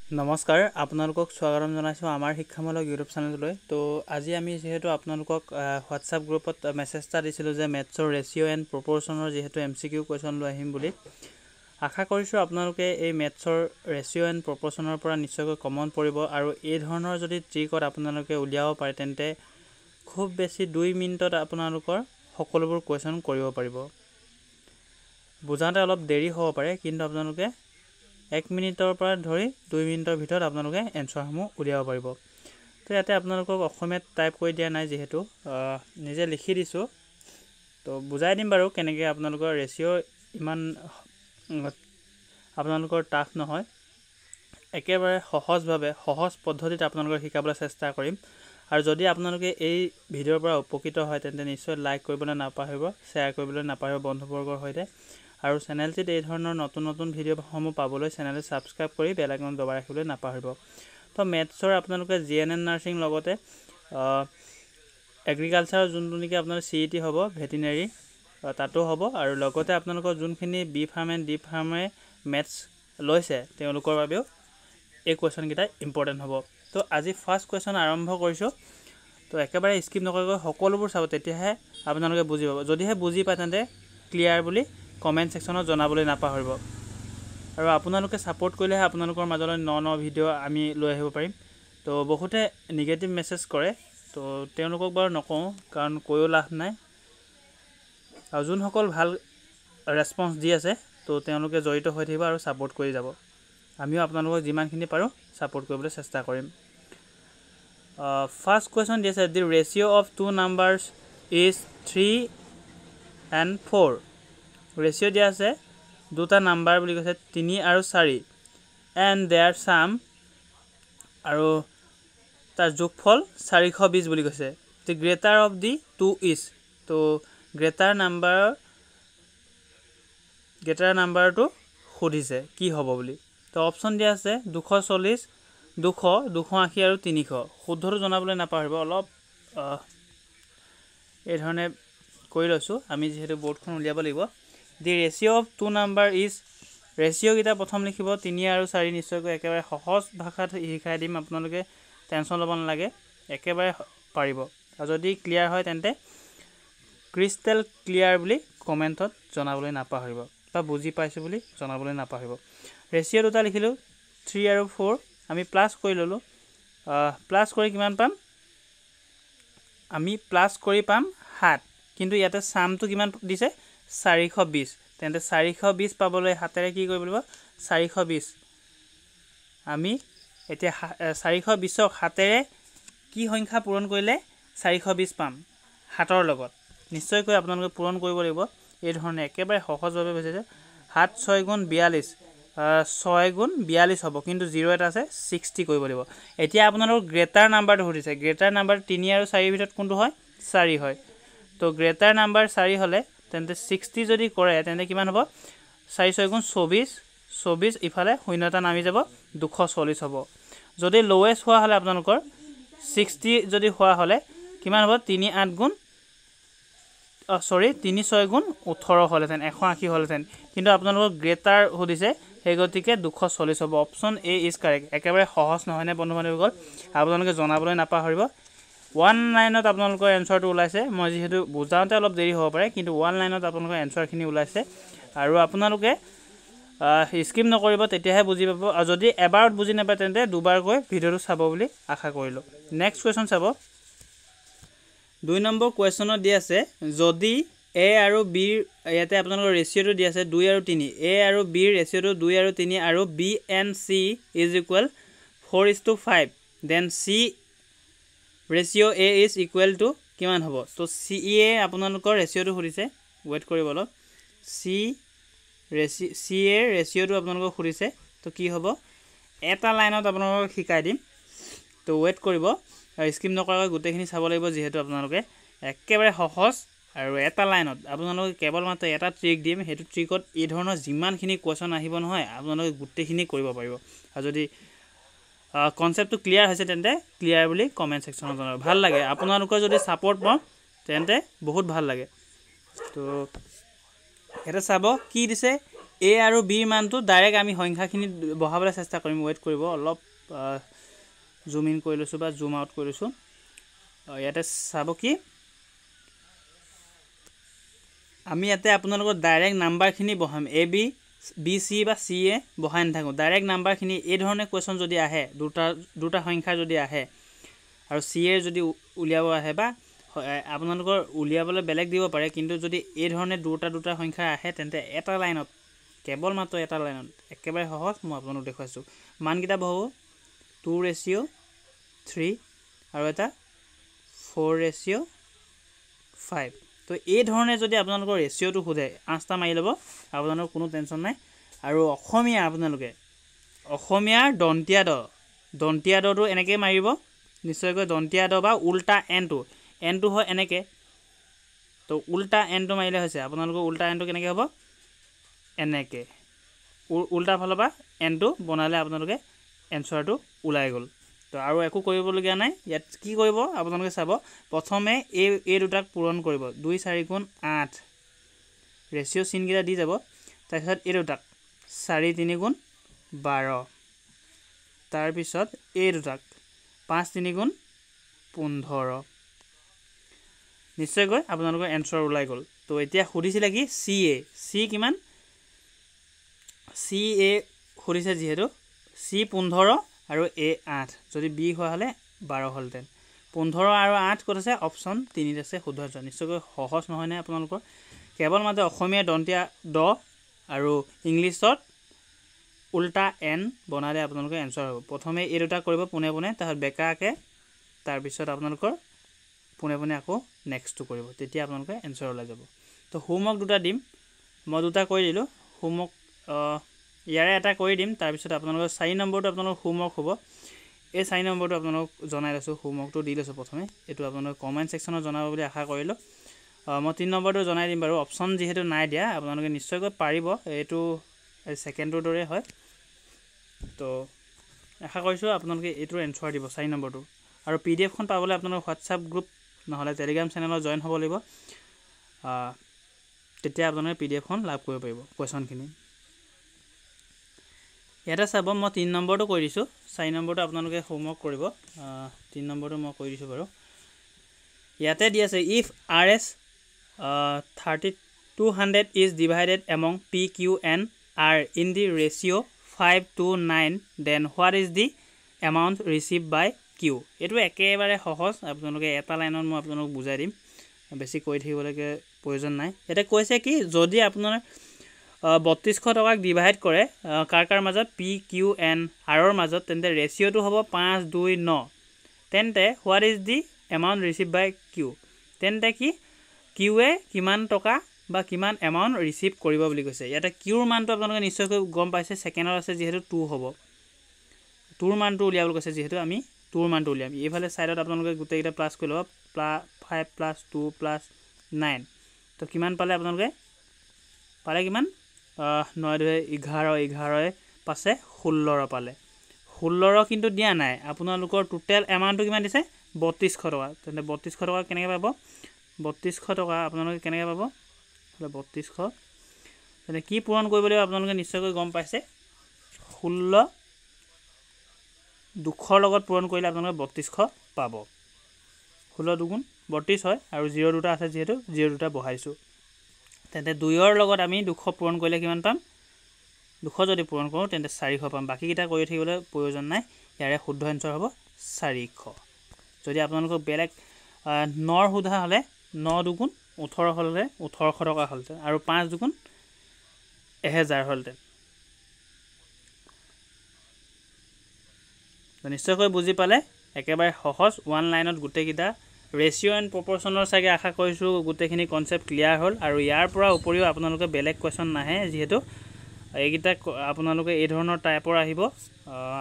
নমস্কাৰ আপোনালোকক স্বাগতম জনাইছো আমাৰ শিক্ষামূলক ইউটিউব চেনেললৈ। তো আজি আমি যেহেতু আপোনালোকক হোৱাটছআপ গ্ৰুপত মেছেজ এটা দিছিলোঁ যে মেথছৰ ৰেচিঅ' এণ্ড প্ৰপ'ৰ্চনৰ যেহেতু MCQ কুৱেশ্যন লৈ আহিম বুলি আশা কৰিছোঁ আপোনালোকে এই মেথছৰ ৰেচিঅ' এণ্ড প্ৰপ'ৰ্চনৰ পৰা নিশ্চয়কৈ কমন পৰিব আৰু এই ধৰণৰ যদি ট্ৰিকত আপোনালোকে উলিয়াব পাৰে তেন্তে খুব বেছি 2 মিনিটত আপোনালোকৰ সকলোবোৰ কুৱেশ্যন কৰিব পাৰিব। বুজাওঁতে অলপ দেৰি হ'ব পাৰে কিন্তু আপোনালোকে 1 মিনিটৰ পৰা ধৰি 2 মিনিটৰ ভিতৰত আপোনালোকে এনসাৰসমূহ উলিয়াব পাৰিব। তো ইয়াতে আপোনালোকক অসমীয়াত টাইপ কৰি দিয়া নাই যেহেতু নিজে লিখি দিছোঁ। তো বুজাই দিম বাৰু কেনেকৈ আপোনালোকৰ ৰেচিঅ' ইমান আপোনালোকৰ টাফ নহয়, একেবাৰে সহজভাৱে সহজ পদ্ধতিত আপোনালোকৰ শিকাবলৈ চেষ্টা কৰিম। আৰু যদি আপোনালোকে এই ভিডিঅ'ৰ পৰা উপকৃত হয় তেন্তে নিশ্চয় লাইক কৰিবলৈ নাপাহৰিব, শ্বেয়াৰ কৰিবলৈ নাপাহৰিব বন্ধুবৰ্গৰ সৈতে। আৰু চেনেলটিত এই ধৰণৰ নতুন নতুন ভিডিঅ'সমূহ পাবলৈ চেনেলটো ছাবস্ক্ৰাইব কৰি বেল আইকন দবাই ৰাখিবলৈ নাপাহৰিব। তো মেথছৰ আপোনালোকে GNN নাৰ্ছিং লগতে এগ্ৰিকালচাৰৰ যোনটো নেকি আপোনাৰ CET হ'ব ভেটেনেৰি তাতো হ'ব আৰু লগতে আপোনালোকৰ যোনখিনি বি ফাৰ্ম এণ্ড ডি ফাৰ্মে মেথছ লৈছে তেওঁলোকৰ বাবেও এই কুৱেশ্যনকেইটা ইম্পৰ্টেণ্ট হ'ব। তো আজি ফাৰ্ষ্ট কুৱেশ্যন আৰম্ভ কৰিছোঁ। তো একেবাৰে স্কিপ নকৰাকৈ সকলোবোৰ চাব, তেতিয়াহে আপোনালোকে বুজি পাব। যদিহে বুজি পায় তেন্তে ক্লিয়াৰ বুলি কমেণ্ট ছেকশ্যনত জনাবলৈ নাপাহৰিব। আৰু আপোনালোকে ছাপোৰ্ট কৰিলেহে আপোনালোকৰ মাজলৈ ন ভিডিঅ' আমি লৈ আহিব পাৰিম। তো বহুতে নিগেটিভ মেছেজ কৰে, তো তেওঁলোকক বাৰু নকওঁ কাৰণ কৈও লাভ নাই। আৰু যোনসকল ভাল ৰেছপন্স দি আছে তো তেওঁলোকে জড়িত হৈ থাকিব আৰু ছাপোৰ্ট কৰি যাব। আমিও আপোনালোকক যিমানখিনি পাৰোঁ ছাপোৰ্ট কৰিবলৈ চেষ্টা কৰিম। ফাৰ্ষ্ট কুৱেশ্যন দি আছে, the ratio' of 2 numbers is 3 and 4। Ratio' দিয়া আছে দুটা নাম্বাৰ বুলি কৈছে 3 আৰু 4 এণ্ড দেয়াৰ চাম আৰু তাৰ যোগফল 420 বুলি কৈছে। দি গ্ৰেটাৰ অফ দি 2 ইজ, তো গ্ৰেটাৰ নাম্বাৰটো সুধিছে কি হ'ব বুলি। তো অপশ্যন দিয়া আছে 240, 200, 280 আৰু 300। শুদ্ধটো জনাবলৈ নাপাহৰিব। অলপ এই ধৰণে কৰি লৈছোঁ আমি যিহেতু বৰ্ডখন উলিয়াব লাগিব। দি ৰেচিঅ' অফ 2 নাম্বাৰ ইজ, ৰেচিঅ'কেইটা প্ৰথম লিখিব 3 আৰু 4 নিশ্চয়কৈ একেবাৰে সহজ ভাষাত শিকাই দিম, আপোনালোকে টেনশ্যন ল'ব নালাগে, একেবাৰে পাৰিব। আৰু যদি ক্লিয়াৰ হয় তেন্তে ক্ৰিষ্টেল ক্লিয়াৰ বুলি কমেণ্টত জনাবলৈ নাপাহৰিব বা বুজি পাইছোঁ বুলি জনাবলৈ নাপাহৰিব। ৰেচিঅ' দুটা লিখিলোঁ 3 আৰু 4, আমি প্লাছ কৰি ল'লোঁ। প্লাছ কৰি কিমান পাম? আমি প্লাছ কৰি পাম 7, কিন্তু ইয়াতে চামটো কিমান দিছে 420। তেন্তে 420 পাবলৈ হাতেৰে কি কৰিব লাগিব? 420 আমি এতিয়া 420ক হাতেৰে কি সংখ্যা পূৰণ কৰিলে 420 পাম? 7ৰ লগত নিশ্চয়কৈ আপোনালোকে পূৰণ কৰিব লাগিব। এই ধৰণে একেবাৰে সহজভাৱে হৈছে যে 7 6 গুণ 42, 6 গুণ 42 হ'ব, কিন্তু 0 এটা আছে 60 কৰিব লাগিব। এতিয়া আপোনালোকৰ গ্ৰেটাৰ নাম্বাৰটো সুধিছে, গ্ৰেটাৰ নাম্বাৰ 3 আৰু 4 ভিতৰত কোনটো হয়? 4 হয়। তো গ্ৰেটাৰ নাম্বাৰ 4 হ'লে তেন্তে 60 যদি কৰে তেন্তে কিমান হ'ব? 4 6 গুণ 24, 24 ইফালে শূন্য এটা নামি যাব 240 হ'ব। যদি লৱেষ্ট হোৱা হ'লে আপোনালোকৰ 60 যদি হোৱা হ'লে কিমান হ'ব? 3 6 গুণ 18 হ'লেহেঁতেন, 180 হ'লেহেঁতেন, কিন্তু আপোনালোকক গ্ৰেটাৰ সুধিছে সেই গতিকে 240 হ'ব। Option A is correct. একেবাৰে সহজ নহয়নে বন্ধু বান্ধৱীসকল? আপোনালোকে জনাবলৈ নাপাহৰিব। 1 লাইনত আপোনালোকৰ এনচাৰটো ওলাইছে। মই যিহেতু বুজাওঁতে অলপ দেৰি হ'ব পাৰে, কিন্তু 1 লাইনত আপোনালোকৰ এনচাৰখিনি ওলাইছে। আৰু আপোনালোকে স্কিপ নকৰিব, তেতিয়াহে বুজি পাব। আৰু যদি এবাৰত বুজি নাপায় তেন্তে দুবাৰকৈ ভিডিঅ'টো চাব বুলি আশা কৰিলোঁ। নেক্সট কুৱেশ্যন চাব। 2 নম্বৰ কুৱেশ্যনত দি আছে, যদি এ আৰু বিৰ ইয়াতে আপোনালোকৰ ৰেচিঅ'টো দি আছে 2 আৰু 3, এ আৰু বিৰ ৰেচিঅ'টো 2 আৰু 3 আৰু B and C is equal 4:5, then C ratio' A is equal to কিমান হ'ব? তো চি এ আপোনালোকৰ ৰেচিঅ'টো সুধিছে, ৱেইট কৰিব অলপ। চি এ ৰেচিঅ'টো আপোনালোকক সুধিছে, তো কি হ'ব? এটা লাইনত আপোনালোকক শিকাই দিম, তো ৱেইট কৰিব, স্কিপ নকৰাকৈ গোটেইখিনি চাব লাগিব যিহেতু আপোনালোকে একেবাৰে সহজ। আৰু এটা লাইনত আপোনালোকে কেৱল মাত্ৰ এটা ট্ৰিক দিম, সেইটো ট্ৰিকত এই ধৰণৰ যিমানখিনি কুৱেশ্যন আহিব নহয় আপোনালোকে গোটেইখিনি কৰিব পাৰিব। আৰু যদি কনচেপ্টটো ক্লিয়াৰ হৈছে তেন্তে ক্লিয়াৰ বুলি কমেণ্ট ছেকশ্যনত জনাব। ভাল লাগে আপোনালোকৰ যদি ছাপোৰ্ট পাওঁ তেন্তে বহুত ভাল লাগে। তো এটা চাব কি দিছে, এ আৰু বিৰ মানটো ডাইৰেক্ট আমি সংখ্যাখিনি বহাবলৈ চেষ্টা কৰিম ৱেইট কৰিব অলপ জুম ইন কৰি লৈছোঁ বা জুম আউট কৰি লৈছোঁ ইয়াতে চাব কি আমি ইয়াতে আপোনালোকৰ ডাইৰেক্ট নাম্বাৰখিনি বহাম এ বি বি চি বা চি এ বহাই নাথাকোঁ ডাইৰেক্ট নাম্বাৰখিনি এই ধৰণে কুৱেশ্যন যদি আহে দুটা সংখ্যা যদি আহে আৰু চি এৰ যদি উলিয়াব আহে বা আপোনালোকৰ উলিয়াবলৈ বেলেগ দিব পাৰে কিন্তু যদি এই ধৰণে দুটা সংখ্যা আহে তেন্তে এটা লাইনত কেৱল মাত্ৰ এটা লাইনত একেবাৰে সহজ মই আপোনালোক দেখুৱাইছোঁ মানকেইটা বহাব 2:3 আৰু এটা 4:5 তো এই ধৰণে যদি আপোনালোকৰ ৰেচিঅ'টো সোধে 8টা মাৰি ল'ব আপোনালোকৰ কোনো টেনশ্যন নাই আৰু অসমীয়া আপোনালোকে অসমীয়াৰ দন্তীয়া দটো এনেকৈ মাৰিব নিশ্চয়কৈ দন্তীয়া দ বা উল্টা এনটো হয় এনেকৈ তো উল্টা এনটো মাৰিলে হৈছে আপোনালোকৰ উল্টা এনটো কেনেকৈ হ'ব এনেকৈ উল্টা ফালৰ পৰা এনটো বনালে আপোনালোকে এনচাৰটো ওলাই গ'ল তো আৰু একো কৰিবলগীয়া নাই ইয়াত কি কৰিব আপোনালোকে চাব প্ৰথমে এই দুটাক পূৰণ কৰিব 2 4 গুণ 8 ৰেচিঅ' চিনকেইটা দি যাব তাৰপিছত এই দুটাক 4 3 গুণ 12 তাৰপিছত এই দুটাক 5 3 গুণ 15 নিশ্চয়কৈ আপোনালোকৰ এনচাৰ ওলাই গ'ল তো এতিয়া সুধিছিলে কি চি কিমান চি এ সুধিছে যিহেতু চি 15 আৰু এ 8 যদি বি হোৱা হ'লে 12 হ'লহেঁতেন 15 আৰু 8 ক'ত আছে অপশ্যন 3 আছে শুদ্ধ নিশ্চয়কৈ সহজ নহয়নে আপোনালোকৰ কেৱল মাত্ৰ অসমীয়া দন্তীয়া দ আৰু ইংলিছত উল্টা এন বনালে আপোনালোকৰ এনচাৰ হ'ব প্ৰথমে এই দুটা কৰিব পোনে তাৰপিছত বেকাকৈ তাৰপিছত আপোনালোকৰ পোনে আকৌ নেক্সটটো কৰিব তেতিয়া আপোনালোকে এনচাৰ ওলাই যাব তো হোমৱৰ্ক দুটা দিম মই দুটা কৰি দিলোঁ হোমৱৰ্ক ইয়াৰে এটা কৰি দিম তাৰপিছত আপোনালোকৰ 4 নম্বৰটো আপোনালোকৰ হোমৱৰ্ক হ'ব এই 4 নম্বৰটো আপোনালোকক জনাই লৈছোঁ হোমৱৰ্কটো দি লৈছোঁ প্ৰথমে এইটো আপোনালোকে কমেণ্ট ছেকশ্যনত জনাব বুলি আশা কৰিলোঁ মই 3 নম্বৰটো জনাই দিম বাৰু অপশ্যন যিহেতু নাই দিয়া আপোনালোকে নিশ্চয়কৈ পাৰিব এইটো ছেকেণ্ডটোৰ দৰে হয় তো আশা কৰিছোঁ আপোনালোকে এইটোৰ এনচাৰ দিব 4 নম্বৰটো আৰু PDF খন পাবলৈ আপোনালোকৰ হোৱাটছআপ গ্ৰুপ নহ'লে টেলিগ্ৰাম চেনেলত জইন হ'ব লাগিব তেতিয়া আপোনালোকে PDF খন লাভ কৰিব পাৰিব কুৱেশ্যনখিনি ইয়াতে চাব মই 3 নম্বৰটো কৰি দিছোঁ 4 নম্বৰটো আপোনালোকে হোমৱৰ্ক কৰিব 3 নম্বৰটো মই কৰি দিছোঁ বাৰু ইয়াতে দি আছে if RS 3200 is divided among P Q and R in the ratio 5:9 then what is the amount received by Q এইটো একেবাৰে সহজ আপোনালোকে এটা লাইনত মই আপোনালোকক বুজাই দিম বেছি কৈ থাকিবলৈকে প্ৰয়োজন নাই এটা কৈছে কি যদি আপোনাৰ 3200 টকাক ডিভাইড কৰে কাৰ মাজত P Q and R ৰ মাজত তেন্তে ৰেচিঅ'টো হ'ব 5:2:9 তেন্তে what is the amount receive by Q তেন্তে কি Q এ কিমান টকা বা কিমান এমাউণ্ট ৰিচিভ কৰিব বুলি কৈছে ইয়াতে Qৰ মানটো আপোনালোকে নিশ্চয়কৈ গম পাইছে ছেকেণ্ডত আছে যিহেতু 2 হ'ব 2ৰ মানটো উলিয়াবলৈ কৈছে যিহেতু আমি 2ৰ মানটো উলিয়াম এইফালে ছাইডত আপোনালোকে গোটেইকেইটা প্লাছ কৰি ল'ব 5 + 2 + 9 তো কিমান পালে আপোনালোকে পালে কিমান 9 2 11 11 পাছে 16 পালে 16 কিন্তু দিয়া নাই আপোনালোকৰ টোটেল এমাউণ্টটো কিমান দিছে 3200 টকা তেন্তে 3200 টকা কেনেকৈ পাব 3200 টকা আপোনালোকে কেনেকৈ পাব 3200 তেন্তে কি পূৰণ কৰিব লাগিব আপোনালোকে নিশ্চয়কৈ গম পাইছে 16 200 লগত পূৰণ কৰিলে আপোনালোকে 3200 পাব 16 2 গুণ 32 হয় আৰু 0 দুটা আছে যিহেতু 0 দুটা বহাইছোঁ তেন্তে 2ৰ লগত আমি 200 পূৰণ কৰিলে কিমান পাম 200 যদি পূৰণ কৰোঁ তেন্তে 400 পাম বাকীকেইটা কৰি থাকিবলৈ প্ৰয়োজন নাই ইয়াৰে শুদ্ধ এনচাৰ হ'ব 400 যদি আপোনালোকক বেলেগ 9 সোধা হ'লে 9 2 গুণ 18 হ'লে 1800 টকা হ'লহেঁতেন আৰু 5 2 গুণ 1000 হ'লহেঁতেন নিশ্চয়কৈ বুজি পালে একেবাৰে সহজ ওৱান লাইনত গোটেইকেইটা ৰেচিঅ' এণ্ড প্ৰপৰ্চনৰ চাগে আশা কৰিছোঁ গোটেইখিনি কনচেপ্ট ক্লিয়াৰ হ'ল আৰু ইয়াৰ পৰা উপৰিও আপোনালোকে বেলেগ কুৱেশ্যন নাহে যিহেতু এইকেইটা আপোনালোকে এই ধৰণৰ টাইপৰ আহিব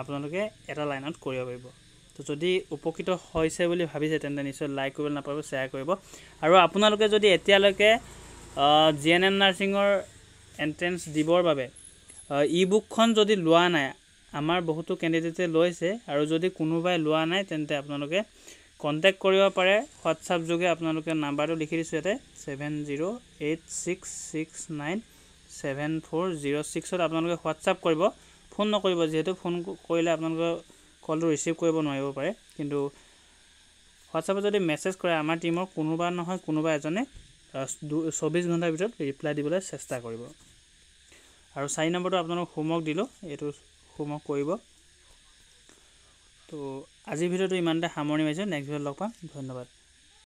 আপোনালোকে এটা লাইনত কৰিব পাৰিব তো যদি উপকৃত হৈছে বুলি ভাবিছে তেন্তে নিশ্চয় লাইক কৰিবলৈ নাপাব শ্বেয়াৰ কৰিব আৰু আপোনালোকে যদি এতিয়ালৈকে GNM নাৰ্ছিঙৰ এণ্ট্ৰেঞ্চ দিবৰ বাবে ই বুকখন যদি লোৱা নাই আমাৰ বহুতো কেণ্ডিডেটে লৈছে আৰু যদি কোনোবাই লোৱা নাই তেন্তে আপোনালোকে কণ্টেক্ট কৰিব পাৰে হোৱাটছআপ যোগে আপোনালোকে নাম্বাৰটো লিখি দিছোঁ ইয়াতে 708669 7406 আপোনালোকে হোৱাটছআপ কৰিব, ফোন নকৰিব, যিহেতু ফোন কৰিলে আপোনালোকে কলটো ৰিচিভ কৰিব নোৱাৰিব পাৰে। কিন্তু হোৱাটছআপত যদি মেছেজ কৰে আমাৰ টিমৰ কোনোবা নহয় কোনোবা এজনে 24 ঘণ্টাৰ ভিতৰত ৰিপ্লাই দিবলৈ চেষ্টা কৰিব। আৰু 4 নম্বৰটো আপোনালোক হোমৱৰ্ক দিলোঁ, এইটো হোমৱৰ্ক কৰিব। তো আজিৰ ভিডিঅ'টো ইমানতে সামৰণি মাৰিছোঁ, নেক্সট ভিডিঅ'ত লগ পাম, ধন্যবাদ।